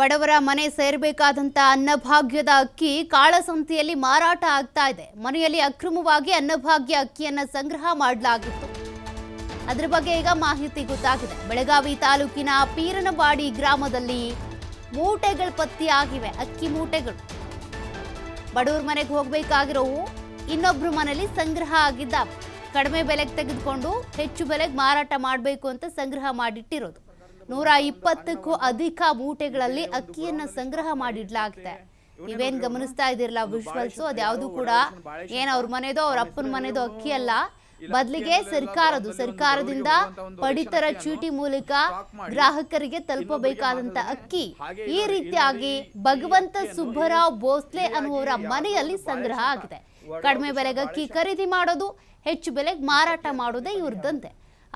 ಬಡವರ ಮನೆ ಸೇರಬೇಕಾದಂತ ಅನ್ನಭಾಗ್ಯದ ಅಕ್ಕಿ ಕಾಳಸಂತೆಯಲ್ಲಿ ಮಾರಾಟ ಆಗ್ತಾ ಇದೆ. ಮನೆಯಲ್ಲಿ ಅಕ್ರಮವಾಗಿ ಅನ್ನಭಾಗ್ಯ ಅಕ್ಕಿಯನ್ನು ಸಂಗ್ರಹ ಮಾಡಲಾಗಿತ್ತು. ಅದರ ಬಗ್ಗೆ ಈಗ ಮಾಹಿತಿ ಗೊತ್ತಾಗಿದೆ. ಬೆಳಗಾವಿ ತಾಲೂಕಿನ ಪೀರನವಾಡಿ ಗ್ರಾಮದಲ್ಲಿ ಮೂಟೆಗಳು ಪತ್ತೆಯಾಗಿವೆ, ಅಕ್ಕಿ ಮೂಟೆಗಳು. ಬಡವರ ಮನೆಗೆ ಹೋಗಬೇಕಾಗಿರೋವು ಇನ್ನೊಬ್ಬರ ಮನೆಯಲ್ಲಿ ಸಂಗ್ರಹ ಆಗಿದ್ದಾವೆ. ಕಡಿಮೆ ಬೆಲೆಗೆ ತೆಗೆದುಕೊಂಡು ಹೆಚ್ಚು ಬೆಲೆಗೆ ಮಾರಾಟ ಮಾಡಬೇಕು ಅಂತ ಸಂಗ್ರಹ ಮಾಡಿಟ್ಟಿರೋದು. 120ಕ್ಕೂ ಅಧಿಕ ಮೂಟೆಗಳಲ್ಲಿ ಅಕ್ಕಿಯನ್ನ ಸಂಗ್ರಹ ಮಾಡಿಡ್ಲಾಗಿದೆ. ನೀವೇನ್ ಗಮನಿಸ್ತಾ ಇದ್ದೀರಲ್ಲ ವಿಜುವಲ್ಸ್, ಅದ್ಯಾವುದು ಕೂಡ ಅವ್ರ ಮನೆದೋ ಅವ್ರ ಅಪ್ಪನ ಮನೆದೋ ಅಕ್ಕಿ ಅಲ್ಲ, ಬದಲಿಗೆ ಸರ್ಕಾರದಿಂದ ಪಡಿತರ ಚೀಟಿ ಮೂಲಕ ಗ್ರಾಹಕರಿಗೆ ತಲುಪಬೇಕಾದಂತ ಅಕ್ಕಿ ಈ ರೀತಿಯಾಗಿ ಭಗವಂತ ಸುಬ್ಬರಾವ್ ಭೋಸ್ಲೆ ಅನ್ನುವರ ಮನೆಯಲ್ಲಿ ಸಂಗ್ರಹ ಆಗಿದೆ. ಕಡಿಮೆ ಬೆಲೆಗೆ ಅಕ್ಕಿ ಖರೀದಿ ಮಾಡೋದು, ಹೆಚ್ಚು ಬೆಲೆಗೆ ಮಾರಾಟ ಮಾಡೋದೇ ಇವ್ರದಂತೆ.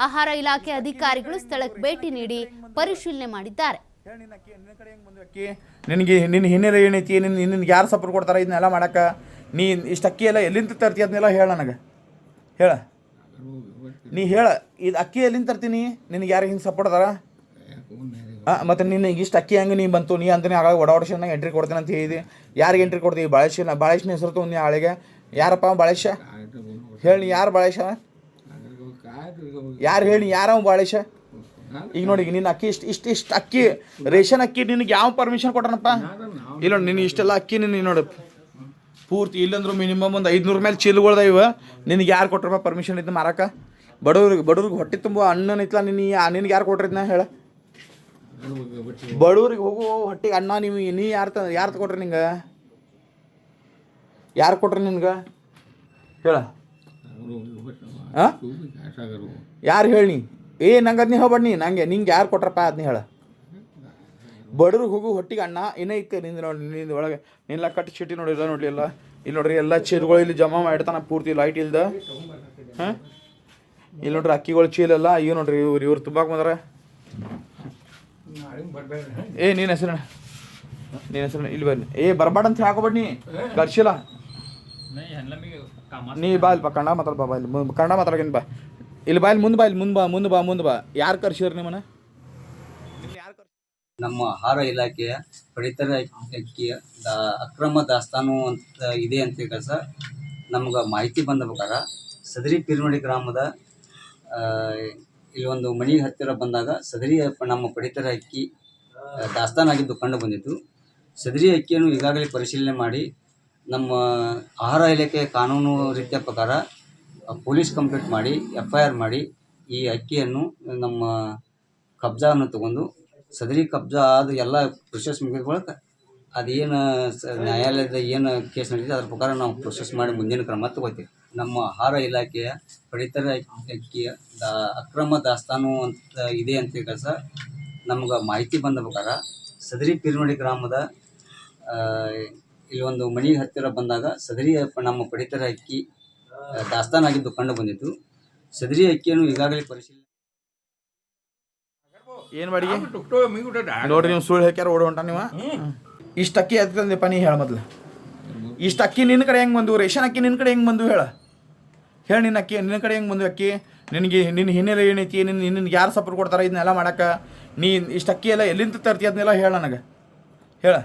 ಆಹಾರ ಇಲಾಖೆ ಅಧಿಕಾರಿಗಳು ಸ್ಥಳಕ್ಕೆ ಭೇಟಿ ನೀಡಿ ಪರಿಶೀಲನೆ ಮಾಡಿದ್ದಾರೆ. ನಿನ್ನ ಹಿನ್ನೆಲೆ ಏನೈತಿ, ನಿನ್ಗೆ ಯಾರು ಸಪೋರ್ಟ್ ಕೊಡ್ತಾರೆ ಇದನ್ನೆಲ್ಲ ಮಾಡಕ್ಕೆ? ನೀ ಇಷ್ಟು ಅಕ್ಕಿ ಎಲ್ಲ ಎಲ್ಲಿಂದ ತರ್ತಿ ಅದನ್ನೆಲ್ಲ ಹೇಳ ನನಗೆ. ಹೇಳ, ನೀ ಹೇಳ, ಇದು ಅಕ್ಕಿ ಎಲ್ಲಿಂದ ತರ್ತೀನಿ? ನಿನಗೆ ಯಾರು ಹಿಂಗೆ ಸಪೋರ್ಟ್ ಅದಾರ? ಮತ್ತು ನಿನಗೆ ಇಷ್ಟು ಅಕ್ಕಿ ಹೆಂಗೆ ನೀ ಬಂತು? ನೀ ಅಂತಾನೆ ಆಗ ಒಡಾಡಿಸಿ ಎಂಟ್ರಿ ಕೊಡ್ತೀನಿ ಅಂತ ಹೇಳಿದಿ. ಯಾರಿಗೆ ಎಂಟ್ರಿ ಕೊಡ್ತೀವಿ? ಬಾಳೇಶನ ಹೆಸರು ತೊಗೊಂಡು ಆಳಿಗೆ ಯಾರಪ್ಪ ಬಾಳೇಶ? ಹೇಳಿ, ಯಾರು ಬಾಳೇಶ? ಯಾರು ಹೇಳಿ, ಯಾರವ ಬಾಳೇಶ? ಈಗ ನೋಡಿ, ನಿನ್ನ ಅಕ್ಕಿ ಇಷ್ಟು ಅಕ್ಕಿ, ರೇಷನ್ ಅಕ್ಕಿ ನಿನಗೆ ಯಾವ ಪರ್ಮಿಷನ್ ಕೊಟ್ಟಾನಪ್ಪ? ಇಲ್ಲ ನೋಡಿ, ನಿನ್ನ ಇಷ್ಟೆಲ್ಲ ಅಕ್ಕಿ ನಿನ್ನ ನೋಡಿ ಪೂರ್ತಿ ಇಲ್ಲಂದ್ರು ಮಿನಿಮಮ್ ಒಂದು 500 ಮೇಲೆ ಚೀಲಗಳ್ದ ಇವ. ನಿನಗೆ ಯಾರು ಕೊಟ್ರಪ್ಪ ಪರ್ಮಿಷನ್ ಇದನ್ನ ಮಾರಕ್ಕೆ? ಬಡವ್ರಿಗೆ ಹೊಟ್ಟೆ ತುಂಬ ಅನ್ನ ಇತ್ತಲ್ಲ, ನಿನಗೆ ಯಾರು ಕೊಟ್ರಿದ್ನ ಹೇಳ? ಬಡವ್ರಿಗೆ ಹೋಗು ಹೊಟ್ಟೆಗೆ ಅನ್ನ ನೀ ಯಾರು ಕೊಟ್ರಿ? ನಿಂಗೆ ಯಾರು ಕೊಟ್ರಿ ನಿನ್ಗೆ? ಹೇಳ, ಯಾರು ಹೇಳಿ? ನಂಗೆ ಅದನ್ನ ಹೇಳ್ಬಾಡ್ನಿ, ನಿಂಗೆ ಯಾರು ಕೊಟ್ರಪ್ಪ ಅದನ್ನ ಹೇಳ. ಬಡವ್ರಿಗೆ ಹೋಗು ಹೊಟ್ಟಿಗೆ ಅನ್ನ ಏನೇ ಇತ್ತು ನಿಂದ ಒಳಗೆ ನಿಲ್ಲ ಕಟ್ಟಿ ಚೀಟಿ ನೋಡಿಲ್ಲ ನೋಡ್ಲಿ ಎಲ್ಲ. ಇಲ್ಲಿ ನೋಡ್ರಿ, ಎಲ್ಲ ಚೀಲಗಳು ಇಲ್ಲಿ ಜಮಾ ಮಾಡಿರ್ತಾನ ಪೂರ್ತಿ ಲೈಟ್ ಇಲ್ದ. ಇಲ್ಲಿ ನೋಡ್ರಿ ಅಕ್ಕಿಗಳು ಚೀಲೆಲ್ಲ ಈಗ ನೋಡ್ರಿ ಇವ್ರು ತುಂಬಾಕ್ ಬಂದಾರ. ನಿನ್ನ ಹೆಸರು ಇಲ್ಲಿ ಬರ್ರಿ. ಬರ್ಬಾಡ ಅಂತ ಹಾಕೋಬೇಡಿ, ನೀ ಗರ್ಶಿಲ್ಲ. ನೀ ಬಾ ಇಲ್ಪ ಕನ್ನಡ ಮಾತಾಡ, ಬಾ ಇಲ್ಲಿ ಕನ್ನಡ ಮಾತಾಡೋಕೇನು ಬಾ ಇಲ್ಲಿ, ಬಾ ಇಲ್ಲಿ ಮುಂದೆ ಬಾ. ಯಾರು ಕರ್ಸಿವ್ರಿ ನಿಮ್ಮನ್ನ? ನಮ್ಮ ಆಹಾರ ಇಲಾಖೆಯ ಪಡಿತರ ಅಕ್ಕಿಯ ಅಕ್ರಮ ದಾಸ್ತಾನು ಅಂತ ಇದೆ ಅಂತ ಸರ್ ನಮ್ಗೆ ಮಾಹಿತಿ ಬಂದ ಪ್ರಕಾರ ಸದರಿ ಪೀರನವಾಡಿ ಗ್ರಾಮದ ಇಲ್ಲಿ ಒಂದು ಮನೆಗೆ ಹತ್ತಿರ ಬಂದಾಗ ಸದರಿ ನಮ್ಮ ಪಡಿತರ ಅಕ್ಕಿ ದಾಸ್ತಾನಾಗಿದ್ದು ಕಂಡು ಬಂದಿತ್ತು. ಸದರಿ ಅಕ್ಕಿಯನ್ನು ಈಗಾಗಲೇ ಪರಿಶೀಲನೆ ಮಾಡಿ ನಮ್ಮ ಆಹಾರ ಇಲಾಖೆಯ ಕಾನೂನು ರೀತಿಯ ಪ್ರಕಾರ ಪೊಲೀಸ್ ಕಂಪ್ಲೇಂಟ್ ಮಾಡಿ FIR ಮಾಡಿ ಈ ಅಕ್ಕಿಯನ್ನು ನಮ್ಮ ಕಬ್ಜಾವನ್ನು ತಗೊಂಡು ಸದರಿ ಕಬ್ಜಾ ಆದ ಎಲ್ಲ ಪ್ರೊಸೆಸ್ ಮುಗಿದ ಬಳಿಕ ಅದೇನು ನ್ಯಾಯಾಲಯದ ಏನು ಕೇಸ್ ನಡೀತಿದೆ ಅದ್ರ ಪ್ರಕಾರ ನಾವು ಪ್ರೊಸೆಸ್ ಮಾಡಿ ಮುಂದಿನ ಕ್ರಮ ತಗೋತೀವಿ. ನಮ್ಮ ಆಹಾರ ಇಲಾಖೆಯ ಪಡಿತರ ಅಕ್ಕಿಯ ಅಕ್ರಮ ದಾಸ್ತಾನು ಅಂತ ಇದೆ ಅಂತ ಸರ್ ನಮ್ಗೆ ಮಾಹಿತಿ ಬಂದ ಪ್ರಕಾರ ಸದರಿ ಪೀರನವಾಡಿ ಗ್ರಾಮದ ಇಲ್ಲಿ ಒಂದು ಮನೆಗೆ ಹತ್ತಿರ ಬಂದಾಗ ಸದರಿ ನಮ್ಮ ಪಡಿತರ ಅಕ್ಕಿ ದಾಸ್ತಾನಾಗಿದ್ದು ಕಂಡು ಬಂದಿತ್ತು. ಸದರಿ ಅಕ್ಕಿಯನ್ನು ಈಗಾಗಲೇ ಪರಿಶೀಲನೆ ಏನು ಮಾಡಿ ನೋಡ್ರಿ, ನೀವು ಸುಳ್ಳು ಹೇಳ್ಕ್ಯಾರ ಓಡಿ ಹೊಂಟ ನೀವು. ಇಷ್ಟು ಅಕ್ಕಿ ಎತ್ತಂದೆಪ್ಪ, ನೀ ಹೇಳ ಮೊದ್ಲು. ಇಷ್ಟು ಅಕ್ಕಿ ನಿನ್ನ ಕಡೆ ಹೆಂಗೆ ಬಂದು? ರೇಷನ್ ಅಕ್ಕಿ ನಿನ್ನ ಕಡೆ ಹೆಂಗೆ ಬಂದು? ಹೇಳಿ ನಿನ್ನ ಅಕ್ಕಿ ನಿನ್ನ ಕಡೆ ಹೆಂಗೆ ಬಂದು? ಅಕ್ಕಿ ನಿನ್ನ ಹಿನ್ನೆಲೆ ಏನೈತಿ? ನಿನ್ಗೆ ಯಾರು ಸಪೋರ್ಟ್ ಕೊಡ್ತಾರೆ ಇದನ್ನೆಲ್ಲ ಮಾಡಕ್ಕೆ? ನೀ ಇಷ್ಟು ಅಕ್ಕಿ ಎಲ್ಲ ಎಲ್ಲಿಂದ ತರ್ತಿ ಅದನ್ನೆಲ್ಲ ಹೇಳ ನನಗೆ. ಹೇಳ,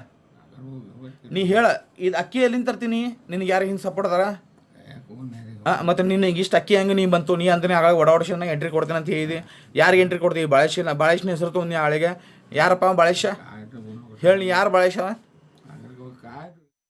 ನೀ ಹೇಳ, ಇದು ಅಕ್ಕಿ ಎಲ್ಲಿಂದ ತರ್ತೀನಿ? ನಿನಗೆ ಯಾರು ಹಿಂಗೆ ಸಪೋರ್ಟ್ ಅದಾರ? ಮತ್ತು ನಿನಗೆ ಇಷ್ಟು ಅಕ್ಕಿ ಹೆಂಗೆ ನೀ ಬಂತು? ನೀ ಅಂತಾನೆ ಆಗ ಒಡಾಡಿಸಿ ಎಂಟ್ರಿ ಕೊಡ್ತೀನಿ ಅಂತ ಹೇಳಿದಿ. ಯಾರಿಗೆ ಎಂಟ್ರಿ ಕೊಡ್ತೀವಿ? ಬಾಳೇಶನ ಹೆಸರು ತೊಗೊಂಡು ಆಳಿಗೆ ಯಾರಪ್ಪ ಬಾಳೇಶ? ಹೇಳಿ, ಯಾರು ಬಾಳೇಶ?